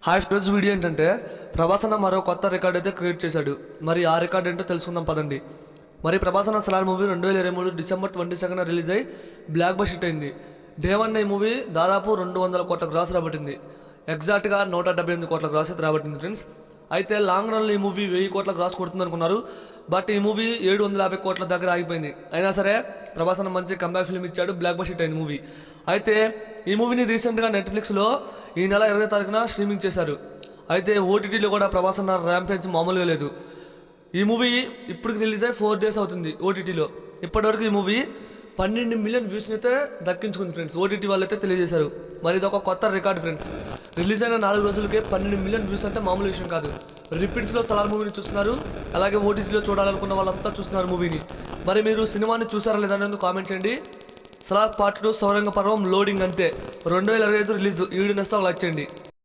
Hi friends, video ఏంటంటే ప్రభాస్ అన్న మరో కొత్త రికార్డ్ అయితే క్రియేట్ చేశాడు. మరి ఆ రికార్డ్ ఏంటో తెలుసుకుందాం పదండి. మరి ప్రభాస్ అన్న సలార్ మూవీ 2023 డిసెంబర్ 22న రిలీజ్ అయ్యి బ్లాక్ బస్టర్ హిట్ అయింది. డే 1 ఈ మూవీ దాదాపు 200 కోట్ల గ్రాస్ రాబట్టింది. ఎగ్జాక్ట్గా 178 కోట్ల గ్రాస్ అయితే రాబట్టింది ఫ్రెండ్స్. అయితే లాంగ్ రన్లో ఈ మూవీ 1000 కోట్ల గ్రాస్ కొడుతుంది అనుకున్నారు. బట్ ఈ మూవీ 750 కోట్ల దగ్గర ఆగిపోయింది. అయినా సరే ప్రభాస్ అన్న మంచి కంబ్యాక్ ఫిల్మ్ ఇచ్చాడు, బ్లాక్ బస్టర్ హిట్ అయింది మూవీ. అయితే ఈ మూవీని రీసెంట్గా నెట్ఫ్లిక్స్లో ఈ నెల 20వ తారీఖున స్ట్రీమింగ్ చేశారు. అయితే ఓటీటీలో కూడా ప్రభాస్ అన్న ర్యాంపేజ్ మామూలుగా లేదు. ఈ మూవీ ఇప్పటికి రిలీజ్ అయ్యి 4 days అవుతుంది ఓటీటీలో. ఇప్పటివరకు ఈ మూవీ 12 మిలియన్ వ్యూస్ని అయితే దక్కించుకుంది ఫ్రెండ్స్. ఓటీటీ వాళ్ళు అయితే తెలియజేశారు. మరి ఇది ఒక కొత్త రికార్డ్ ఫ్రెండ్స్. రిలీజ్ అయిన 4 రోజులకే 12 మిలియన్ వ్యూస్ అంటే మామూలు విషయం కాదు. రిపీట్స్లో సలార్ మూవీని చూస్తున్నారు, అలాగే ఓటీటీలో చూడాలనుకున్న వాళ్ళంతా చూస్తున్నారు మూవీని. మరి మీరు సినిమాని చూసారా లేదా అనేది కామెంట్ చేయండి. సలార్ పార్ట్ 2 సౌరంగ పర్వం లోడింగ్ అంతే 2025 రిలీజ్. ఈ వీడియో నచ్చితే ఒక లైక్ చేయండి.